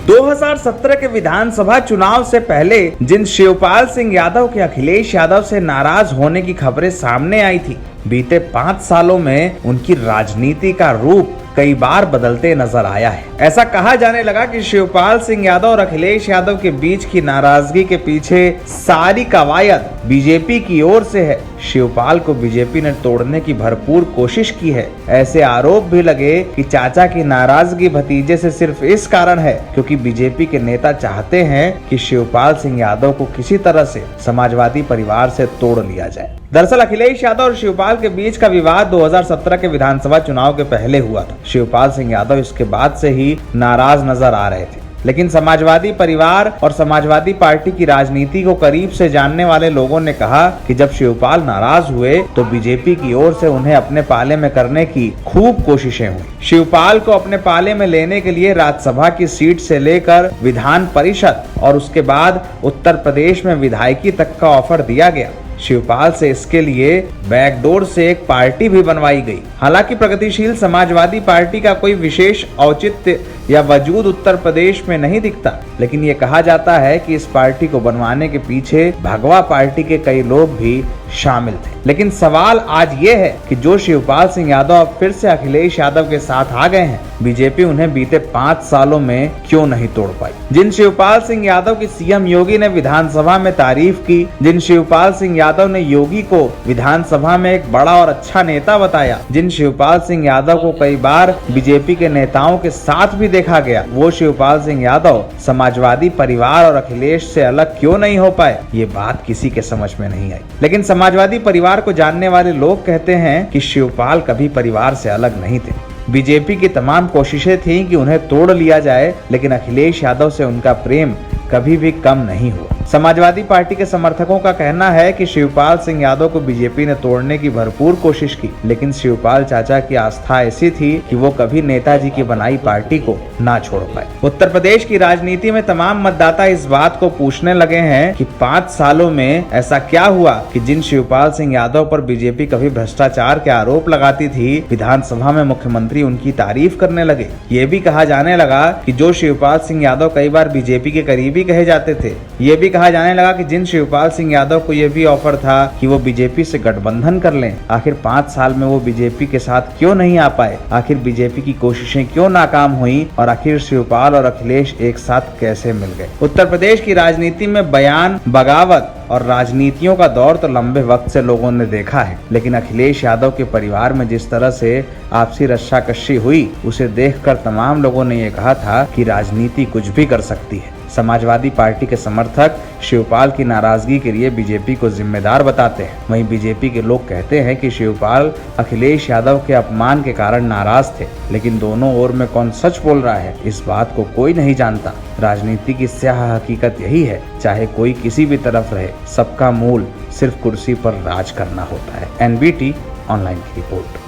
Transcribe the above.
2017 के विधानसभा चुनाव से पहले जिन शिवपाल सिंह यादव के अखिलेश यादव से नाराज होने की खबरें सामने आई थी, बीते 5 सालों में उनकी राजनीति का रूप कई बार बदलते नजर आया है। ऐसा कहा जाने लगा कि शिवपाल सिंह यादव और अखिलेश यादव के बीच की नाराजगी के पीछे सारी कवायद बीजेपी की ओर से है। शिवपाल को बीजेपी ने तोड़ने की भरपूर कोशिश की है। ऐसे आरोप भी लगे कि चाचा की नाराजगी भतीजे से सिर्फ इस कारण है क्योंकि बीजेपी के नेता चाहते हैं कि शिवपाल सिंह यादव को किसी तरह से समाजवादी परिवार से तोड़ लिया जाए। दरअसल अखिलेश यादव और शिवपाल के बीच का विवाद 2017 के विधानसभा चुनाव के पहले हुआ था। शिवपाल सिंह यादव इसके बाद से ही नाराज नजर आ रहे थे, लेकिन समाजवादी परिवार और समाजवादी पार्टी की राजनीति को करीब से जानने वाले लोगों ने कहा कि जब शिवपाल नाराज हुए तो बीजेपी की ओर से उन्हें अपने पाले में करने की खूब कोशिशें हुई। शिवपाल को अपने पाले में लेने के लिए राज्यसभा की सीट से लेकर विधान परिषद और उसके बाद उत्तर प्रदेश में विधायकी तक का ऑफर दिया गया। शिवपाल से इसके लिए बैकडोर से एक पार्टी भी बनवाई गई। हालांकि प्रगतिशील समाजवादी पार्टी का कोई विशेष औचित्य या वजूद उत्तर प्रदेश में नहीं दिखता, लेकिन ये कहा जाता है कि इस पार्टी को बनवाने के पीछे भगवा पार्टी के कई लोग भी शामिल थे। लेकिन सवाल आज ये है कि जो शिवपाल सिंह यादव अब फिर से अखिलेश यादव के साथ आ गए हैं, बीजेपी उन्हें बीते 5 सालों में क्यों नहीं तोड़ पाई। जिन शिवपाल सिंह यादव की सीएम योगी ने विधानसभा में तारीफ की, जिन शिवपाल सिंह यादव ने योगी को विधानसभा में एक बड़ा और अच्छा नेता बताया, जिन शिवपाल सिंह यादव को कई बार बीजेपी के नेताओं के साथ भी देखा गया, वो शिवपाल सिंह यादव समाजवादी परिवार और अखिलेश से अलग क्यों नहीं हो पाए, ये बात किसी के समझ में नहीं आई। लेकिन समाजवादी परिवार को जानने वाले लोग कहते हैं कि शिवपाल कभी परिवार से अलग नहीं थे। बीजेपी की तमाम कोशिशें थीं कि उन्हें तोड़ लिया जाए, लेकिन अखिलेश यादव से उनका प्रेम कभी भी कम नहीं हुआ। समाजवादी पार्टी के समर्थकों का कहना है कि शिवपाल सिंह यादव को बीजेपी ने तोड़ने की भरपूर कोशिश की, लेकिन शिवपाल चाचा की आस्था ऐसी थी कि वो कभी नेताजी की बनाई पार्टी को ना छोड़ पाए। उत्तर प्रदेश की राजनीति में तमाम मतदाता इस बात को पूछने लगे हैं कि 5 सालों में ऐसा क्या हुआ कि जिन शिवपाल सिंह यादव पर बीजेपी कभी भ्रष्टाचार के आरोप लगाती थी, विधानसभा में मुख्यमंत्री उनकी तारीफ करने लगे। ये भी कहा जाने लगा कि जो शिवपाल सिंह यादव कई बार बीजेपी के करीबी कहे जाते थे, ये भी कहा जाने लगा कि जिन शिवपाल सिंह यादव को यह भी ऑफर था कि वो बीजेपी से गठबंधन कर लें, आखिर 5 साल में वो बीजेपी के साथ क्यों नहीं आ पाए, आखिर बीजेपी की कोशिशें क्यों नाकाम हुई और आखिर शिवपाल और अखिलेश एक साथ कैसे मिल गए। उत्तर प्रदेश की राजनीति में बयान, बगावत और राजनीतियों का दौर तो लंबे वक्त से लोगों ने देखा है, लेकिन अखिलेश यादव के परिवार में जिस तरह से आपसी रस्साकशी हुई, उसे देखकर तमाम लोगों ने ये कहा था कि राजनीति कुछ भी कर सकती है। समाजवादी पार्टी के समर्थक शिवपाल की नाराजगी के लिए बीजेपी को जिम्मेदार बताते हैं। वहीं बीजेपी के लोग कहते हैं कि शिवपाल अखिलेश यादव के अपमान के कारण नाराज थे, लेकिन दोनों ओर में कौन सच बोल रहा है, इस बात को कोई नहीं जानता। राजनीति की स्याह हकीकत यही है, चाहे कोई किसी भी तरफ रहे, सबका मूल सिर्फ कुर्सी पर राज करना होता है। NBT ऑनलाइन की रिपोर्ट।